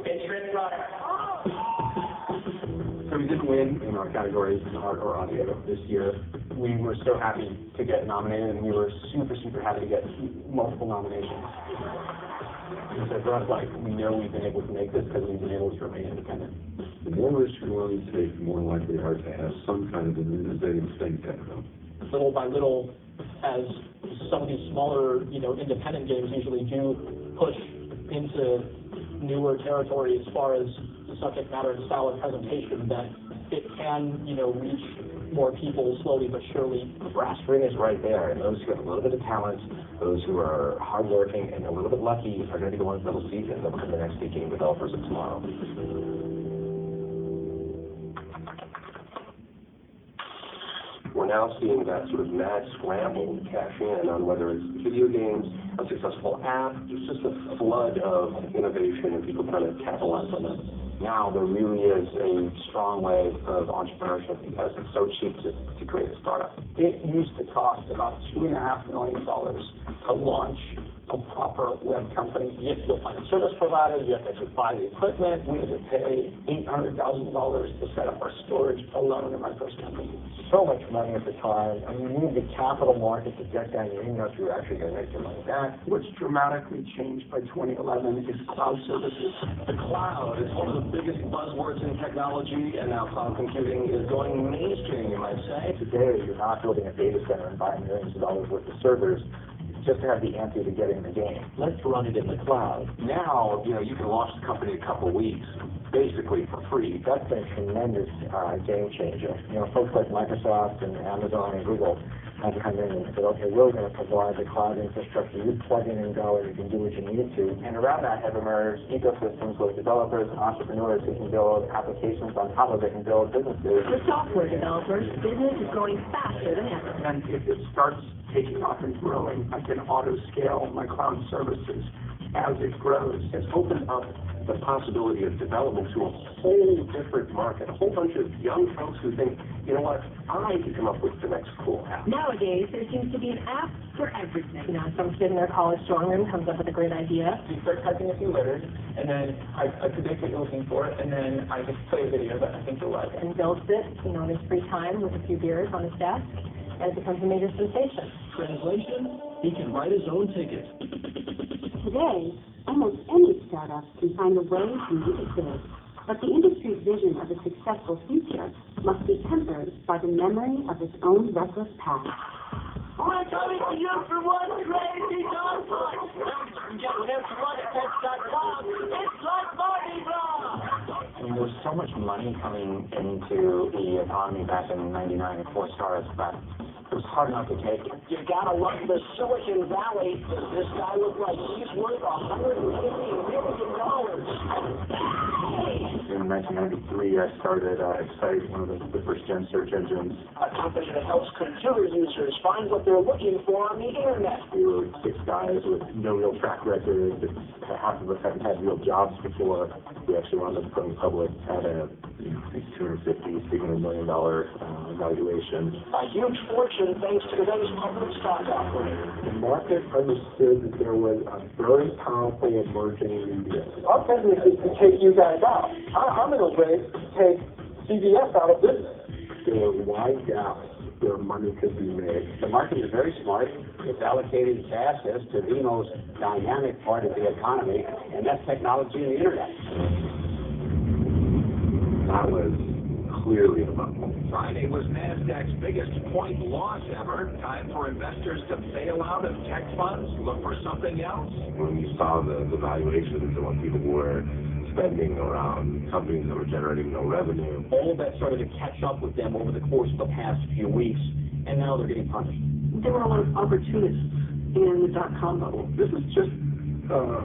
Patriot Runner. So we didn't win in our categories in art or audio this year. We were so happy to get nominated, and we were super, super happy to get multiple nominations. And so for us, like, we know we've been able to make this because we've been able to remain independent. The more risk you're willing to take, the more likely you are to have some kind of an innovative thing to happen. Little by little, as some of these smaller, you know, independent games usually do push into newer territory as far as the subject matter and style of presentation, that it can, you know, reach more people slowly but surely. The brass ring is right there, and those who have a little bit of talent, those who are hardworking and a little bit lucky are going to be the ones that will see it. They'll become the next big game developers of tomorrow. We're now seeing that sort of mad scramble to cash in on whether it's video games, a successful app, there's just a flood of innovation and people trying to capitalize on that. Now there really is a strong wave of entrepreneurship because it's so cheap to create a startup. It used to cost about $2.5 million to launch a proper web company. You'll find a service provider, you have to buy the equipment. We had to pay $800,000 to set up our storage alone in my first company. So much money at the time. I mean, you need the capital market to get down. You didn't know if you were actually going to make your money back. What's dramatically changed by 2011 is cloud services. The cloud is one of the biggest buzzwords in technology, and now cloud computing is going mainstream, you might say. Today, you're not building a data center and buying millions of dollars worth of servers just to have the ante to get in the game. Let's run it in the cloud. Now, you can launch the company in a couple of weeks, basically for free. That's been a tremendous game changer. Folks like Microsoft and Amazon and Google had to come in and say, okay, we're going to provide the cloud infrastructure. You plug in and go, and you can do what you need to. And around that have emerged ecosystems with developers, entrepreneurs who can build applications on top of it and build businesses. For software developers, business is growing faster than ever. And if it starts taking off and growing, I can auto-scale my cloud services as it grows. It's opened up the possibility of development to a whole different market, a whole bunch of young folks who think, you know what, I can come up with the next cool app. Nowadays, there seems to be an app for everything. Some kid in their college dorm room comes up with a great idea. You start typing a few letters, and then I predict what you're looking for, and then I just play a video that I think you'll like. And builds it, in his free time with a few beers on his desk, and it becomes a major sensation. Translation, he can write his own ticket. Today, almost any startup can find a way to make it big. But the industry's vision of a successful future must be tempered by the memory of its own reckless past. We're coming to you for one crazy dog punch. Get him to runatech.com. It's like Mardi Gras. I mean, there was so much money coming into the economy back in '99 and 4 stars that it was hard not to take it. You gotta love the Silicon Valley. This guy looked like he's worth $150 million. In 1993, I started Excite, one of the first-gen search engines. A company that helps computer users find what they're looking for on the internet. We were 6 guys with no real track record. Half of us hadn't had real jobs before. We actually wound up going public at a $250, $300 million valuation. A huge fortune thanks to today's public stock offering. The market understood that there was a very powerful emerging media. Our business is to take you guys out. I'm in a race to take CBS out of business. There were wide gaps where money could be made. The market is very smart. It's allocated assets to the most dynamic part of the economy, and that's technology and the internet. That was clearly a bubble. Friday was NASDAQ's biggest point loss ever. Time for investors to bail out of tech funds, look for something else. When you saw the valuations and what people were spending around companies that were generating no revenue. All of that started to catch up with them over the course of the past few weeks, and now they're getting punished. There were a lot of opportunists in the dot-com bubble. This is just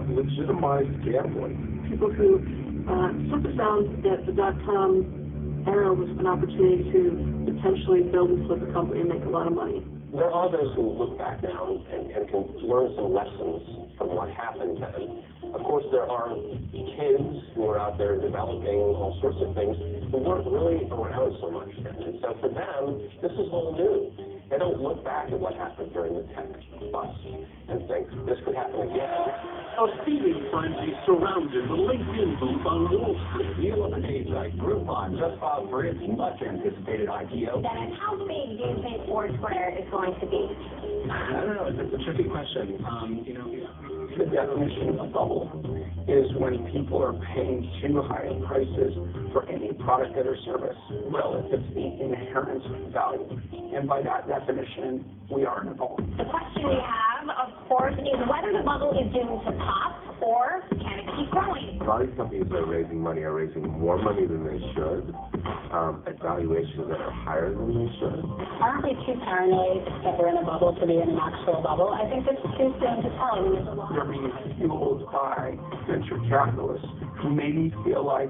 legitimized gambling. People who took the sound that the dot-com era was an opportunity to potentially build and flip a company and make a lot of money. There are those who look back now and can learn some lessons from what happened then. Of course, there are kids who are out there developing all sorts of things who weren't really around so much then. And so for them, this is all new. They don't look back at what happened during the tech bust and think this could happen again. A feeling frenzy surrounded the LinkedIn booth on Wall Street. You look at names like Groupon just filed for its much-anticipated IPO. Then how big do you think Foursquare is going to be? I don't know. It's a tricky question. The definition of a bubble is when people are paying too high prices for any product or service relative to the inherent value. And by that definition, we are in a bubble. The question we have, of course, is whether the bubble is doomed to pop or can it keep growing? A lot of these companies that are raising money are raising more money than they should at valuations that are higher than they should. Aren't we too paranoid that we're in a bubble to be in an actual bubble? I think it's too soon to tell. They're being fueled by venture capitalists who maybe feel like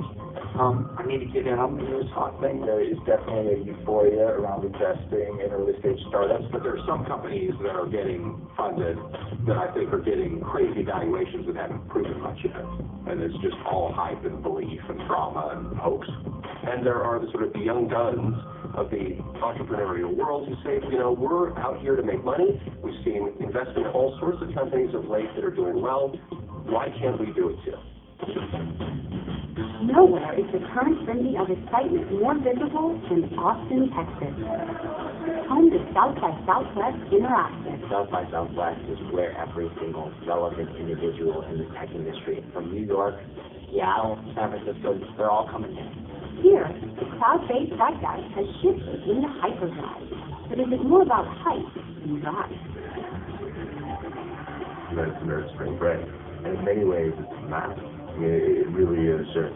I need to get in on this hot thing. There is definitely a euphoria around investing in early stage startups, But there are some companies that are getting funded that I think are getting crazy valuations that haven't proven much yet. And it's just all hype and belief and drama and hoax. And there are the sort of the young guns of the entrepreneurial world who say, you know, we're out here to make money. We've seen investment in all sorts of companies of late that are doing well. Why can't we do it too? Nowhere is the current frenzy of excitement more visible than Austin, Texas. Home to South by Southwest Interactive. South by Southwest is where every single relevant individual in the tech industry, from New York, Seattle, San Francisco, they're all coming in. Here, the cloud-based zeitgeist has shifted into hyperdrive. But is it more about hype than drive? It's nerd spring break. And in many ways, it's not. I mean, it really is just,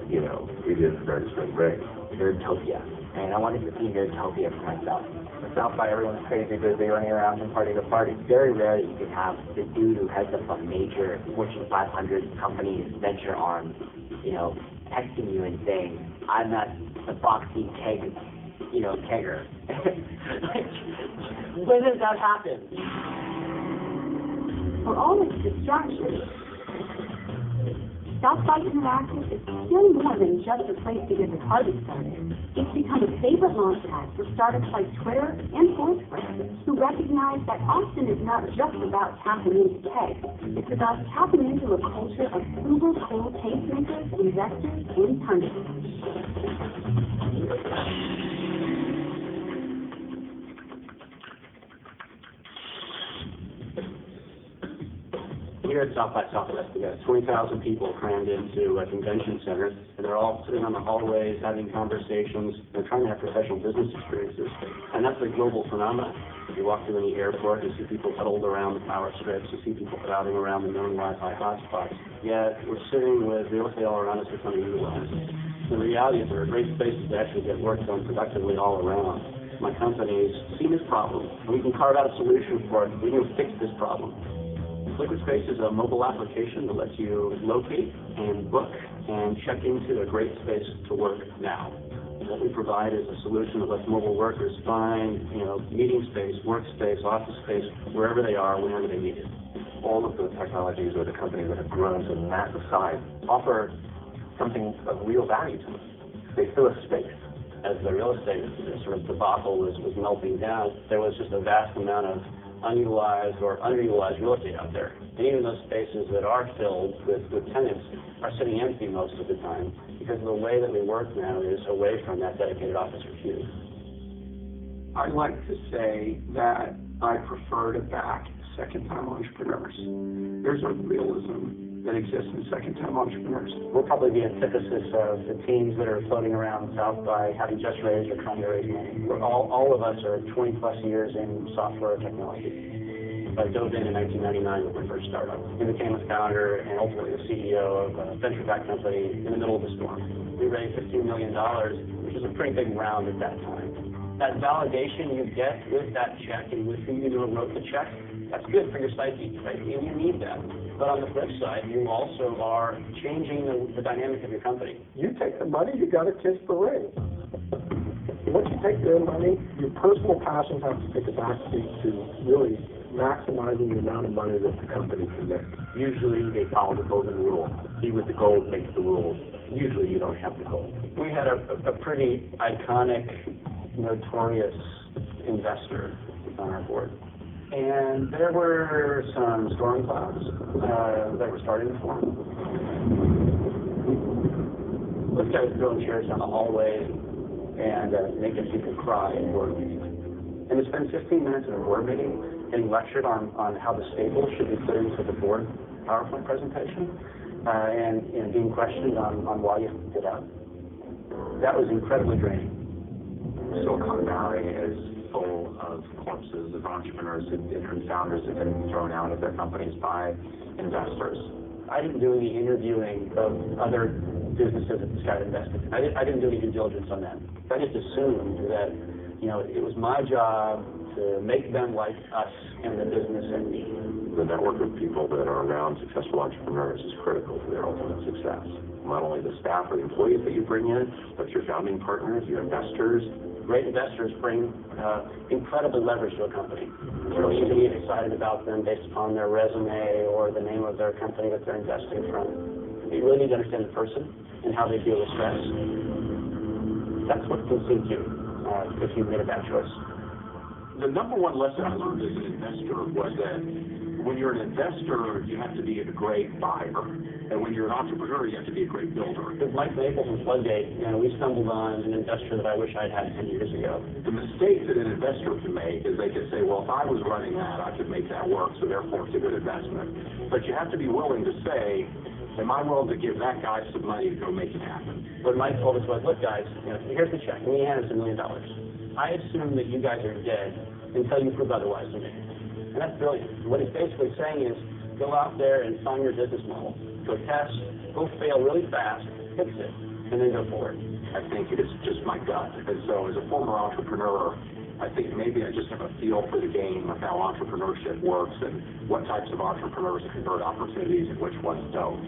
you know, it is nerd spring break. Nerdtopia. And I wanted to see Nerdtopia for myself. At South by, everyone's crazy busy running around from party to party. Very rare you can have the dude who heads up a major Fortune 500 company's venture arm, you know, texting you and saying, I'm not the boxy keg, you know, kegger. When does that happen? For all its distractions, South by Interactive is still more than just a place to get the party started. It's become a favorite launchpad for startups like Twitter and Foursquare, who recognize that Austin is not just about tapping into tech. It's about tapping into a culture of uber cool tastemakers, investors, and pundits. Here at South by Southwest, we got 20,000 people crammed into a convention center, and they're all sitting on the hallways having conversations. They're trying to have professional business experiences, and that's a global phenomenon. If you walk through any airport, you see people huddled around the power strips, you see people crowding around the known Wi-Fi hotspots. Yet we're sitting with real estate all around us that's underutilized. The reality is there are great spaces to actually get work done productively all around. My company's seen this problem, and we can carve out a solution for it. We can fix this problem. Liquid Space is a mobile application that lets you locate and book and check into a great space to work now. What we provide is a solution that lets mobile workers find, you know, meeting space, workspace, office space, wherever they are, whenever they need it. All of the technologies or the companies that have grown to massive size offer something of real value to them. They fill a space. As the real estate sort of debacle was melting down, there was just a vast amount of unutilized or underutilized real estate out there. And even those spaces that are filled with tenants are sitting empty most of the time because the way that we work now is away from that dedicated office or cube. I like to say that I prefer to back second-time entrepreneurs. There's a realism that exists in second-time entrepreneurs. We're probably the antithesis of the teams that are floating around South by having just raised or trying to raise money. All of us are 20-plus years in software technology. I dove in 1999 with my first startup. I became a founder and ultimately the CEO of a venture-backed company in the middle of the storm. We raised $15 million, which is a pretty big round at that time. That validation you get with that check and with who you wrote the check, that's good for your psyche, right? And you need that. But on the flip side, you also are changing the dynamic of your company. You take the money, you got to kiss the ring. Once you take their money, your personal passions have to take a backseat to really maximizing the amount of money that the company can make. Usually they follow the golden rule. He with the gold makes the rules. Usually you don't have the gold. We had a pretty iconic, notorious investor on our board. And there were some storm clouds that were starting to form. This guy was throwing chairs down the hallway and making people cry in board meetings. And to spend 15 minutes in a board meeting getting lectured on how the staples should be put into the board PowerPoint presentation and being questioned on why you did that. That was incredibly draining. Silicon Valley is full of corpses of entrepreneurs and founders that have been thrown out of their companies by investors. I didn't do any interviewing of other businesses that this guy invested in. I didn't do any due diligence on that. I just assumed that, it was my job to make them like us and the business and me. the network of people that are around successful entrepreneurs is critical to their ultimate success. Not only the staff or the employees that you bring in, but your founding partners, your investors. Great investors bring incredible leverage to a company. It's really easy to get excited about them based upon their resume or the name of their company that they're investing from. You really need to understand the person and how they deal with stress. That's what can sink you if you made a bad choice. The number one lesson I learned as an investor was that when you're an investor, you have to be a great buyer. And when you're an entrepreneur, you have to be a great builder. With Mike Maple from Floodgate, we stumbled on an investor that I wish I'd had 10 years ago. The mistake that an investor can make is they could say, well, if I was running that, I could make that work, so therefore it's a good investment. But you have to be willing to say, am I willing to give that guy some money to go make it happen? What Mike told us was, look guys, here's the check, and he handed us $1 million. I assume that you guys are dead until you prove otherwise to me. And that's brilliant. What he's basically saying is, go out there and find your business model. Go test, go fail really fast, fix it, and then go forward. I think it is just my gut. And so as a former entrepreneur, I think maybe I just have a feel for the game of how entrepreneurship works and what types of entrepreneurs convert opportunities and which ones don't.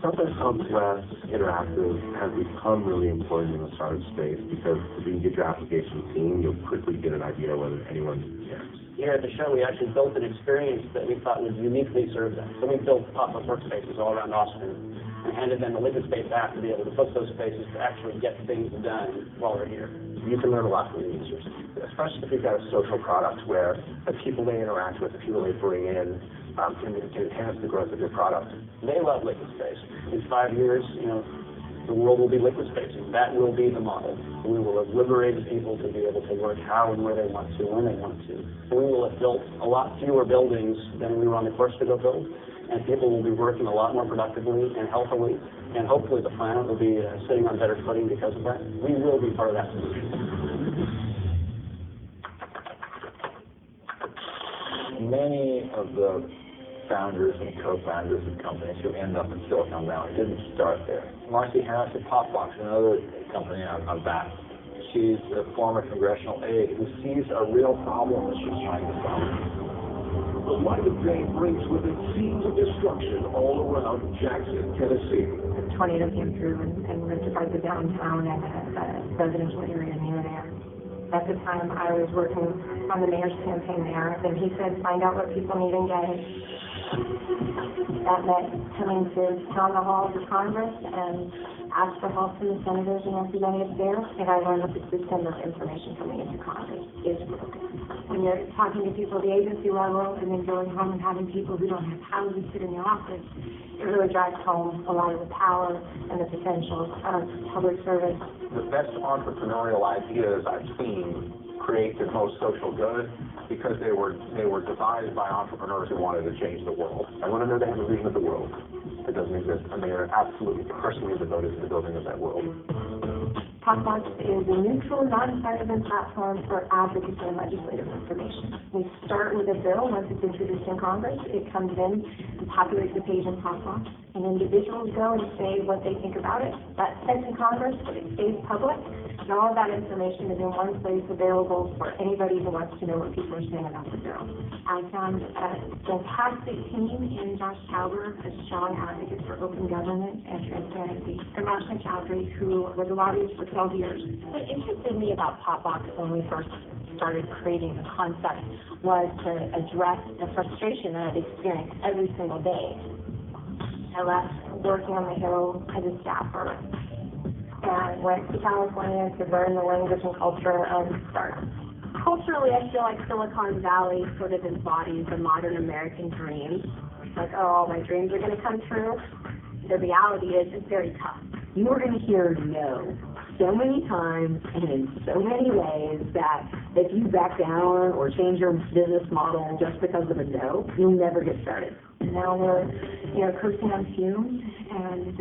Something complex, interactive has become really important in the startup space because if you can get your application seen, you'll quickly get an idea whether anyone cares. Here at the show, we actually built an experience that we thought would uniquely serve them. So we built pop-up workspaces all around Austin and handed them a Liquid Space app to be able to book those spaces to actually get things done while we're here. You can learn a lot from the users, especially if you've got a social product where the people they interact with, the people they bring in, can enhance the growth of your product. They love Liquid Space. In 5 years, the world will be Liquid Space. That will be the model. We will have liberated people to be able to work how and where they want to, when they want to. We will have built a lot fewer buildings than we were on the course to go build, and people will be working a lot more productively and healthily, and hopefully the planet will be sitting on better footing because of that. We will be part of that solution. Many of the founders and co-founders of companies who end up in Silicon Valley didn't start there. Marcy Harris at Popbox, another company I'm back. She's a former congressional aide who sees a real problem that she's trying to solve. The light of day brings with it scenes of destruction all around Jackson, Tennessee. A tornado came through and ripped apart the downtown and a residential area near there. At the time, I was working on the mayor's campaign there, and he said, find out what people need and get it. That meant coming to town halls of Congress and ask for help from the senators and representatives there, and I learned that the system of information coming into Congress is broken. When you're talking to people at the agency level and then going home and having people who don't have houses sit in their office, it really drives home a lot of the power and the potential of public service. The best entrepreneurial ideas I've seen create the most social good because they were devised by entrepreneurs who wanted to change the world. I want to know they have a vision of the world that doesn't exist, and they are absolutely personally devoted to the building of that world. Popbox is a neutral, non-partisan platform for advocacy and legislative information. We start with a bill. Once it's introduced in Congress, it comes in and populates the page in Popbox, and individuals go and say what they think about it. That's sent to Congress, but it stays public, and all of that information is in one place available for anybody who wants to know what people are saying about the bill. I found a fantastic team in Josh Tauber, a strong advocate for open government and transparency, and Rashna Chowdhury, who was a lobbyist for 12 years. What interested me about Popbox when we first started creating the concept was to address the frustration that I'd experienced every single day. I left working on the Hill as a staffer and went to California to learn the language and culture of startups. Culturally, I feel like Silicon Valley sort of embodies the modern American dream. Like, oh, all my dreams are going to come true. The reality is it's very tough. You are going to hear no so many times and in so many ways that if you back down or change your business model just because of a no, you'll never get started. And now we're, coasting on fumes and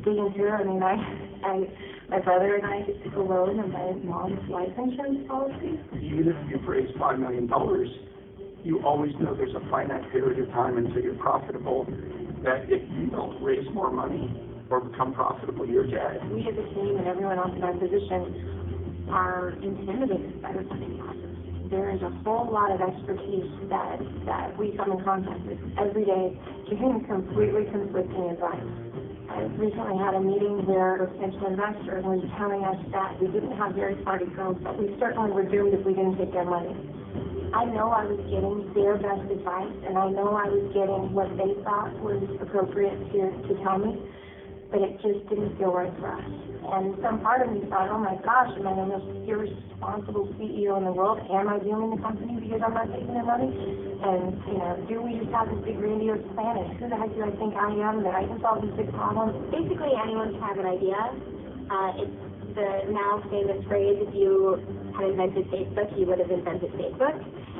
digging through. I mean, my brother and I just took a loan on my mom's life insurance policy. Even if you've raised $5 million, you always know there's a finite period of time until you're profitable, that if you don't raise more money or become profitable, you're dead. We as a team and everyone else in our position are intimidated by the funding process. There is a whole lot of expertise that we come in contact with every day, giving completely conflicting advice. I recently had a meeting where a potential investor was telling us that we didn't have very far to go, but we certainly were doomed if we didn't take their money. I know I was getting their best advice, and I know I was getting what they thought was appropriate to tell me, but it just didn't feel right for us. And some part of me thought, oh my gosh, am I the most irresponsible CEO in the world? Am I dooming the company because I'm not taking their money? And, do we just have this big grandiose plan? And who the heck do I think I am that I can solve these big problems? Basically, anyone can have an idea. It's the now famous phrase, if you had invented Facebook, you would have invented Facebook.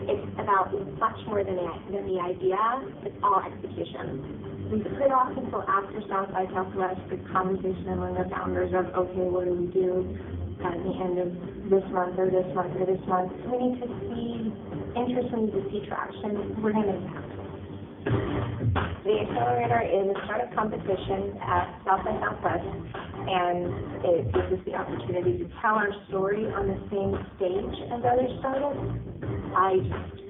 It's about much more than the idea. It's all execution. We put it off until after South by Southwest, the conversation among the founders of, okay, what do we do at the end of this month or this month or this month? We need to see interest, we need to see traction. We're going to make it happen. The accelerator is a startup competition at South by Southwest, and it gives us the opportunity to tell our story on the same stage as other startups. I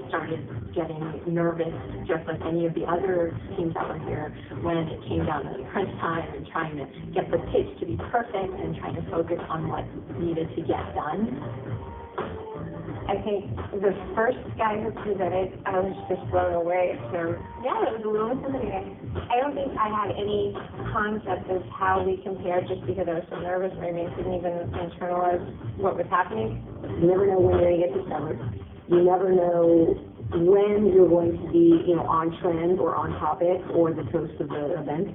started getting nervous, just like any of the other teams that were here, when it came down to crunch time and trying to get the pitch to be perfect and trying to focus on what needed to get done. I think the first guy who presented, I was just blown away. So, yeah, it was a little intimidating. I don't think I had any concept of how we compared just because I was so nervous. My brain couldn't even internalize what was happening. You never know when you're going to get discovered. You never know when you're going to be, on trend or on topic or the toast of the event.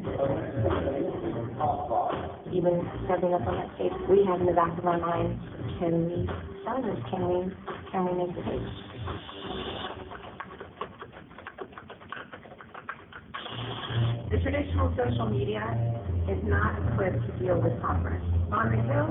Even stepping up on that stage, we have in the back of our minds, can we sell this? Can we make the pitch? The traditional social media is not equipped to deal with Congress. On the Hill,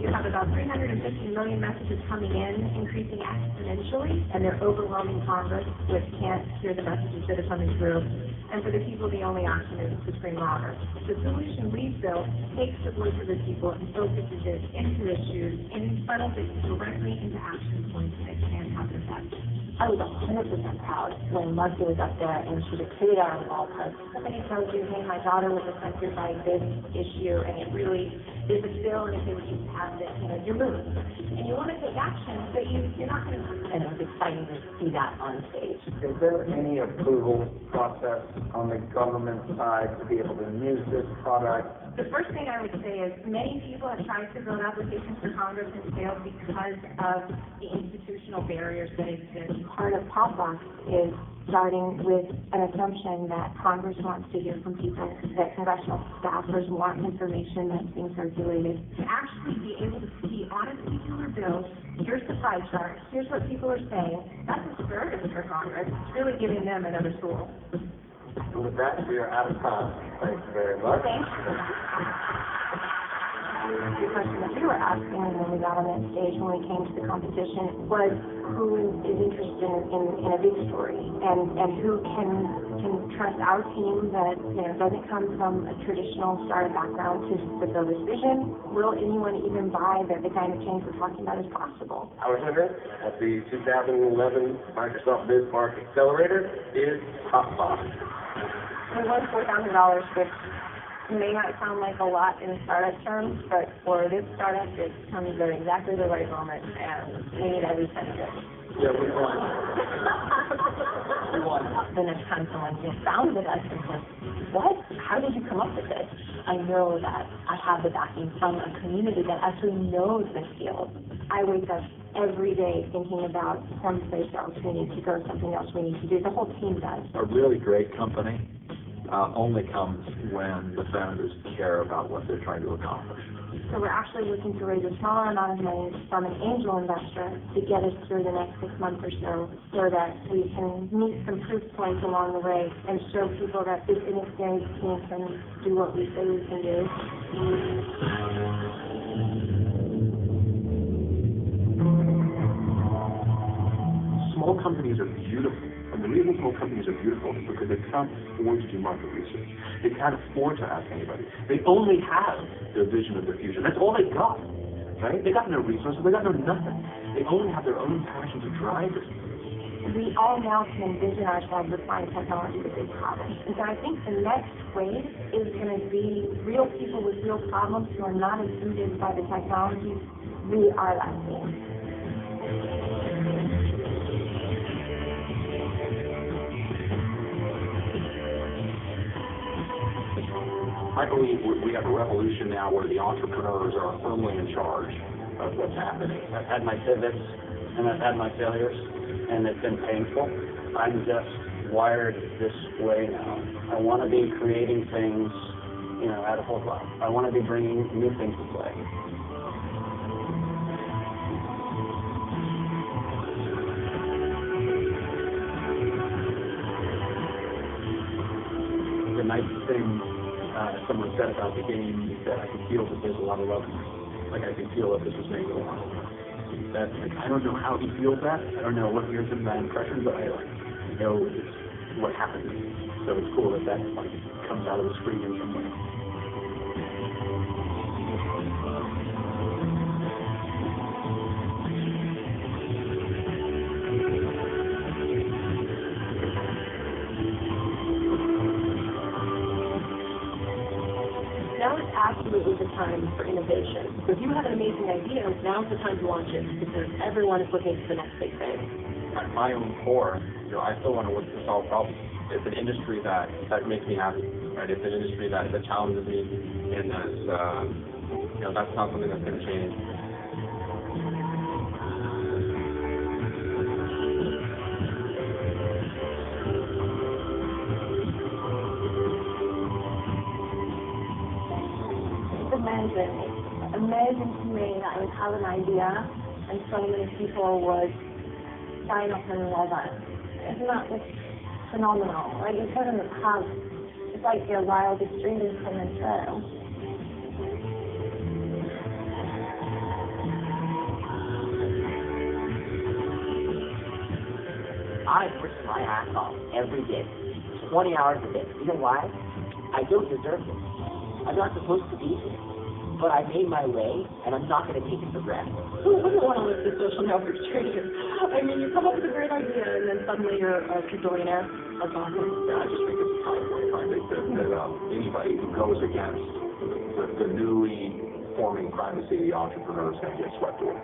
you have about 350 million messages coming in, increasing exponentially, and they're overwhelming Congress, which can't hear the messages that are coming through. And for the people, the only option is to scream louder. The solution we've built takes the voice of the people and focuses it into issues, and funnels it directly into action points that can have an effect. I was 100% proud when Marcy was up there and she declared our wall because somebody tells you, hey, my daughter was affected by this issue, and it really is a bill, and if they would just pass it, you're moved. And you want to take action, but you're not going to. And it was exciting to see that on stage. Is there any approval process on the government side to be able to use this product? The first thing I would say is many people have tried to build applications for Congress and failed because of the institutional barriers that exist. Part of Popbox is starting with an assumption that Congress wants to hear from people, that congressional staffers want information that's being circulated. To actually be able to see honestly through their bills, here's the pie chart, here's what people are saying, that's a service for Congress. It's really giving them another tool. And with that, we are out of time. Thanks very much. The question that we were asking when we got on that stage, when we came to the competition, was who is interested in a big story, and who can trust our team that doesn't come from a traditional startup background to fulfill this vision. Will anyone even buy that the kind of change we're talking about is possible? Our winner at the 2011 Microsoft Biz-Mark Accelerator is Popbox. We won $4,000, which may not sound like a lot in startup terms, but for this startup, it comes at exactly the right moment, and we need every cent of it. Yeah, we won. We won. The next time someone founded us and says, what? How did you come up with this? I know that I have the backing from a community that actually knows this field. I wake up every day thinking about some place else we need to go, something else we need to do. The whole team does. A really great company only comes when the founders care about what they're trying to accomplish. So we're actually looking to raise a smaller amount of money from an angel investor to get us through the next 6 months or so that we can meet some proof points along the way and show people that this inexperienced team can do what we say we can do. Small companies are beautiful. And the reason small companies are beautiful is because they can't afford to do market research. They can't afford to ask anybody. They only have their vision of the future. That's all they got. right? They got no resources, they got no nothing. They only have their own passion to drive it. We all now can envision ourselves applying technology to big problems. And so I think the next wave is going to be real people with real problems who are not as suited by the technology. We are that team. I believe we have a revolution now where the entrepreneurs are firmly in charge of what's happening. I've had my pivots and I've had my failures, and it's been painful. I'm just wired this way now. I want to be creating things, at a whole lot. I want to be bringing new things to play. The nice thing someone said about the game is that I can feel that there's a lot of love. Like I can feel that this is going to go on. That, I don't know how he feels that. I don't know what gives him that impression, but I know it's what happened. So it's cool that comes out of the screen in some way. Now is absolutely the time for innovation. So if you have an amazing idea, now's the time to launch it because everyone is looking for the next big thing. At my own core, I still want to work to solve problems. It's an industry that makes me happy, right? It's an industry that challenges me, and that's not something that's going to change. Amazing to me that I would have an idea and so many people would sign up and love it. Isn't that just phenomenal? Right? You couldn't have, it's like your wildest dreams coming true. I work my ass off every day, 20 hours a day. You know why? I don't deserve it. I'm not supposed to be here. But I made my way, and I'm not going to take it for granted. Who wouldn't want to live the social network trainer? I mean, you come up with a great idea, and then suddenly you're a billionaire. That's awesome. Yeah, I just think it's time that anybody who goes against the newly forming primacy of the entrepreneur is going to get swept away.